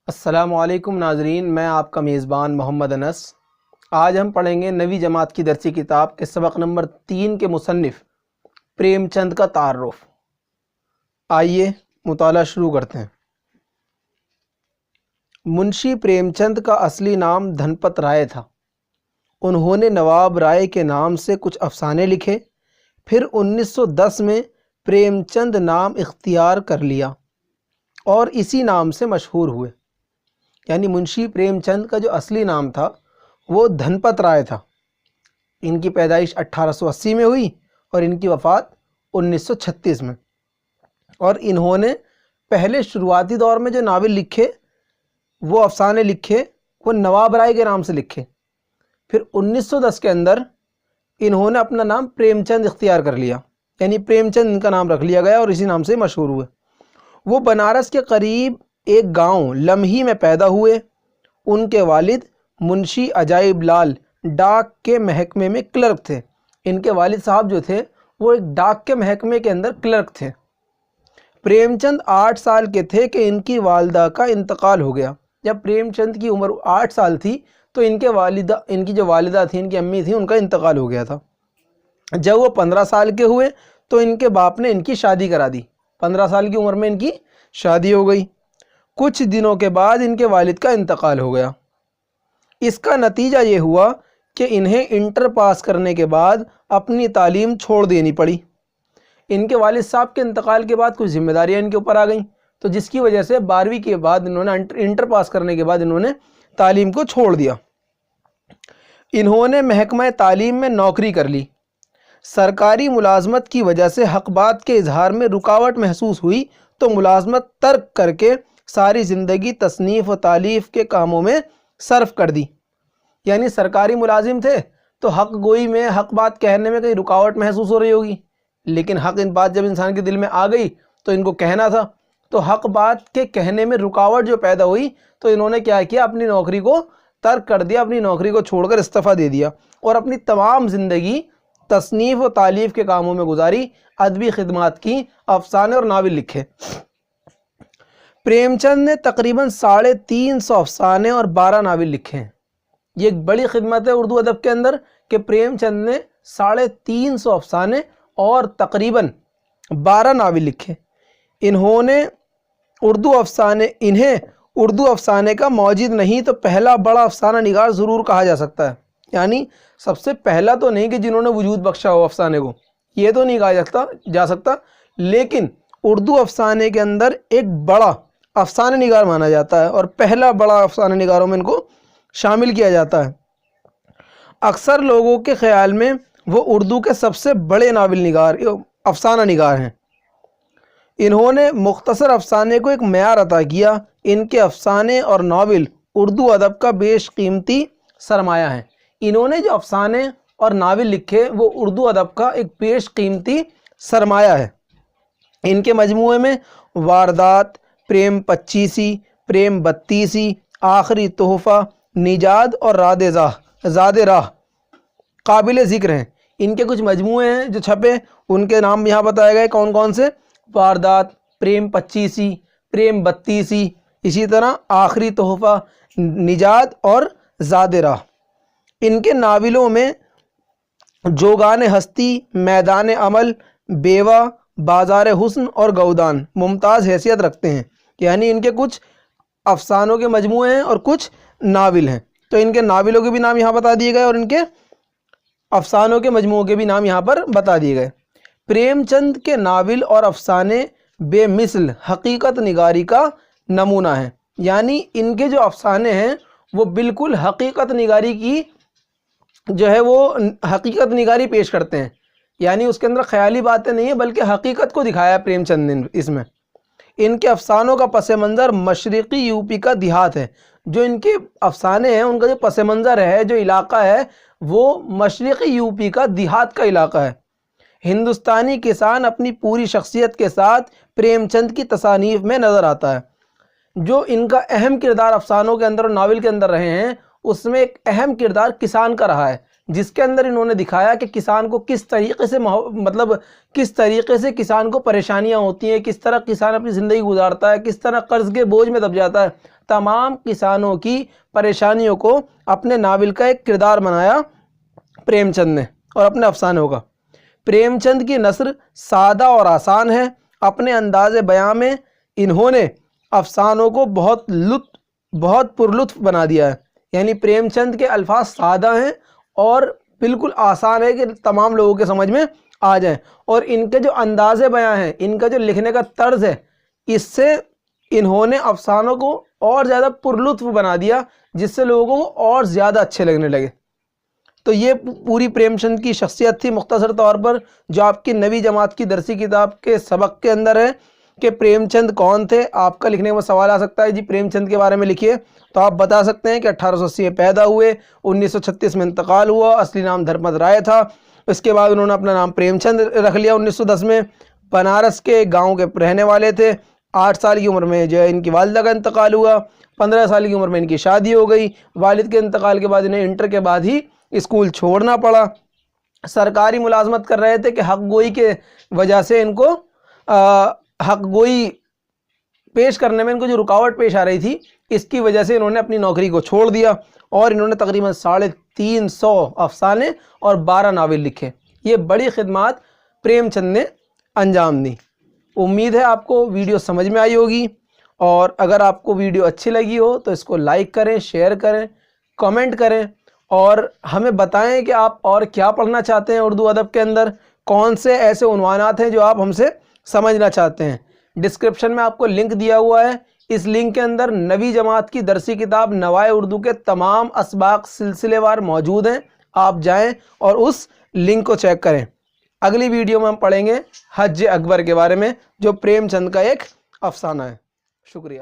السلام علیکم ناظرین، میں آپ کا میزبان محمد انس۔ آج ہم پڑھیں گے 9ویں جماعت کی درسی کتاب کے سبق نمبر 3 کے مصنف پریم چند کا تعارف۔ آئیے مطالعہ شروع کرتے ہیں۔ منشی پریم چند کا اصلی نام دھنپت رائے تھا۔ انہوں نے نواب رائے کے نام سے کچھ افسانے لکھے، پھر 1910 میں پریم چند نام اختیار کر لیا اور اسی نام سے مشہور ہوئے۔ یعنی منشی پریم چند کا جو اصلی نام تھا وہ دھنپت رائے تھا۔ ان کی پیدائش 1880 میں ہوئی اور ان کی وفات 1936 میں۔ اور انہوں نے پہلے شروعاتی دور میں جو ناول لکھے، وہ افسانے لکھے، وہ نواب رائے کے نام سے لکھے۔ پھر 1910 کے اندر انہوں نے اپنا نام پریم چند اختیار کر لیا، یعنی پریم چند ان کا نام رکھ لیا گیا اور اسی نام سے مشہور ہوئے۔ وہ بنارس کے قریب ایک گاؤں لمحی میں پیدا ہوئے۔ ان کے والد منشی عجائب لال ڈاک کے محکمے میں کلرک تھے۔ ان کے والد صاحب جو تھے وہ ایک ڈاک کے محکمے کے اندر کلرک تھے۔ پریم چند 8 سال کے تھے کہ ان کی والدہ کا انتقال ہو گیا۔ جب پریم چند کی عمر 8 سال تھی تو ان کی جو والدہ تھیں، ان کی امی تھیں، ان کا انتقال ہو گیا تھا۔ جب وہ 15 سال کے ہوئے تو ان کے باپ نے ان کی شادی کرا دی۔ 15 سال کی عمر میں ان کی شادی ہو گئی۔ کچھ دنوں کے بعد ان کے والد کا انتقال ہو گیا۔ اس کا نتیجہ یہ ہوا کہ انہیں انٹر پاس کرنے کے بعد اپنی تعلیم چھوڑ دینی پڑی۔ ان کے والد صاحب کے انتقال کے بعد کچھ ذمہ داریاں ان کے اوپر آ گئیں، تو جس کی وجہ سے 12ویں کے بعد انہوں نے انٹر پاس کرنے کے بعد انہوں نے تعلیم کو چھوڑ دیا۔ انہوں نے محکمہ تعلیم میں نوکری کر لی۔ سرکاری ملازمت کی وجہ سے حق بات کے اظہار میں رکاوٹ محسوس ہوئی تو ملازمت ترک کر کے ساری زندگی تصنیف و تالیف کے کاموں میں صرف کر دی۔ یعنی سرکاری ملازم تھے تو حق گوئی میں، حق بات کہنے میں کہیں رکاوٹ محسوس ہو رہی ہوگی، لیکن حق بات جب انسان کے دل میں آ گئی تو ان کو کہنا تھا، تو حق بات کے کہنے میں رکاوٹ جو پیدا ہوئی تو انہوں نے کیا کیا، اپنی نوکری کو ترک کر دیا، اپنی نوکری کو چھوڑ کر استعفیٰ دے دیا اور اپنی تمام زندگی تصنیف و تالیف کے کاموں میں گزاری، ادبی خدمات کی، افسانے اور ناول لکھے۔ پریم چند نے تقریباً 350 افسانے اور 12 ناول لکھے ہیں۔ یہ ایک بڑی خدمت ہے اردو ادب کے اندر کہ پریم چند نے 350 افسانے اور تقریباً 12 ناول لکھے۔ انہیں اردو افسانے کا موجد نہیں تو پہلا بڑا افسانہ نگار ضرور کہا جا سکتا ہے۔ یعنی سب سے پہلا تو نہیں کہ جنہوں نے وجود بخشا ہو افسانے کو، یہ تو نہیں کہا جا سکتا، لیکن اردو افسانے کے اندر ایک بڑا افسانہ نگار مانا جاتا ہے اور پہلا بڑا افسانہ نگاروں میں ان کو شامل کیا جاتا ہے۔ اکثر لوگوں کے خیال میں وہ اردو کے سب سے بڑے ناول نگار، افسانہ نگار ہیں۔ انہوں نے مختصر افسانے کو ایک معیار عطا کیا۔ ان کے افسانے اور ناول اردو ادب کا بیش قیمتی سرمایہ ہیں۔ انہوں نے جو افسانے اور ناول لکھے وہ اردو ادب کا ایک بیش قیمتی سرمایہ ہے۔ ان کے مجموعے میں واردات، پریم 25، پریم 32، آخری تحفہ، نجات اور زاد راہ قابل ذکر ہیں۔ ان کے کچھ مجموعے ہیں جو چھپے، ان کے نام یہاں بتائے گئے کون کون سے: واردات، پریم 25، پریم 32، اسی طرح آخری تحفہ، نجات اور زاد راہ۔ ان کے ناولوں میں جوگان ہستی، میدان عمل، بیوہ، بازار حسن اور گودان ممتاز حیثیت رکھتے ہیں۔ یعنی ان کے کچھ افسانوں کے مجموعے ہیں اور کچھ ناول ہیں، تو ان کے ناولوں کے بھی نام یہاں بتا دیے گئے اور ان کے افسانوں کے مجموعوں کے بھی نام یہاں پر بتا دیے گئے۔ پریم چند کے ناول اور افسانے بے مثل حقیقت نگاری کا نمونہ ہیں۔ یعنی ان کے جو افسانے ہیں وہ بالکل حقیقت نگاری کی وہ حقیقت نگاری پیش کرتے ہیں۔ یعنی اس کے اندر خیالی باتیں نہیں ہیں بلکہ حقیقت کو دکھایا پریم چند نے اس میں۔ ان کے افسانوں کا پس منظر مشرقی یوپی کا دیہات ہے۔ جو ان کے افسانے ہیں ان کا جو پس منظر ہے، جو علاقہ ہے، وہ مشرقی یوپی کا دیہات کا علاقہ ہے۔ ہندوستانی کسان اپنی پوری شخصیت کے ساتھ پریم چند کی تصانیف میں نظر آتا ہے۔ جو ان کا اہم کردار افسانوں کے اندر اور ناول کے اندر رہے ہیں، اس میں ایک اہم کردار کسان کا رہا ہے، جس کے اندر انہوں نے دکھایا کہ کسان کو کس طریقے سے کسان کو پریشانیاں ہوتی ہیں، کس طرح کسان اپنی زندگی گزارتا ہے، کس طرح قرض کے بوجھ میں دب جاتا ہے، تمام کسانوں کی پریشانیوں کو اپنے ناول کا ایک کردار بنایا پریم چند نے اور اپنے افسانوں کا۔ پریم چند کی نثر سادہ اور آسان ہے۔ اپنے انداز بیان میں انہوں نے افسانوں کو بہت پرلطف بنا دیا ہے۔ یعنی پریم چند کے الفاظ سادہ ہیں اور بالکل آسان ہے کہ تمام لوگوں کے سمجھ میں آ جائیں، اور ان کے جو انداز بیان ہے، ان کا جو لکھنے کا طرز ہے، اس سے انہوں نے افسانوں کو اور زیادہ پرلطف بنا دیا، جس سے لوگوں کو اور زیادہ اچھے لگنے لگے۔ تو یہ پوری پریم چند کی شخصیت تھی مختصر طور پر، جو آپ کی 9ویں جماعت کی درسی کتاب کے سبق کے اندر ہے کہ پریم چند کون تھے۔ آپ کا لکھنے میں سوال آ سکتا ہے جی پریم چند کے بارے میں لکھیے، تو آپ بتا سکتے ہیں کہ 1880 میں پیدا ہوئے، 1936 میں انتقال ہوا، اصلی نام دھنپت رائے تھا۔ اس کے بعد انہوں نے اپنا نام پریم چند رکھ لیا 1910 میں۔ بنارس کے گاؤں کے رہنے والے تھے۔ 8 سال کی عمر میں جو ہے ان کی والدہ کا انتقال ہوا، 15 سال کی عمر میں ان کی شادی ہو گئی۔ والد کے انتقال کے بعد انہیں انٹر کے بعد ہی اسکول چھوڑنا پڑا۔ سرکاری ملازمت کر رہے تھے کہ حق گوئی کے وجہ سے ان کو حق گوئی پیش کرنے میں ان کو جو رکاوٹ پیش آ رہی تھی، اس کی وجہ سے انہوں نے اپنی نوکری کو چھوڑ دیا، اور انہوں نے تقریباً 350 افسانے اور 12 ناول لکھے۔ یہ بڑی خدمات پریم چند نے انجام دی۔ امید ہے آپ کو ویڈیو سمجھ میں آئی ہوگی، اور اگر آپ کو ویڈیو اچھی لگی ہو تو اس کو لائک کریں، شیئر کریں، کمنٹ کریں، اور ہمیں بتائیں کہ آپ اور کیا پڑھنا چاہتے ہیں اردو ادب کے اندر، کون سے ایسے عنوانات ہیں جو آپ ہم سے سمجھنا چاہتے ہیں۔ ڈسکرپشن میں آپ کو لنک دیا ہوا ہے، اس لنک کے اندر 9ویں جماعت کی درسی کتاب نوائے اردو کے تمام اسباق سلسلے وار موجود ہیں۔ آپ جائیں اور اس لنک کو چیک کریں۔ اگلی ویڈیو میں ہم پڑھیں گے حج اکبر کے بارے میں، جو پریم چند کا ایک افسانہ ہے۔ شکریہ۔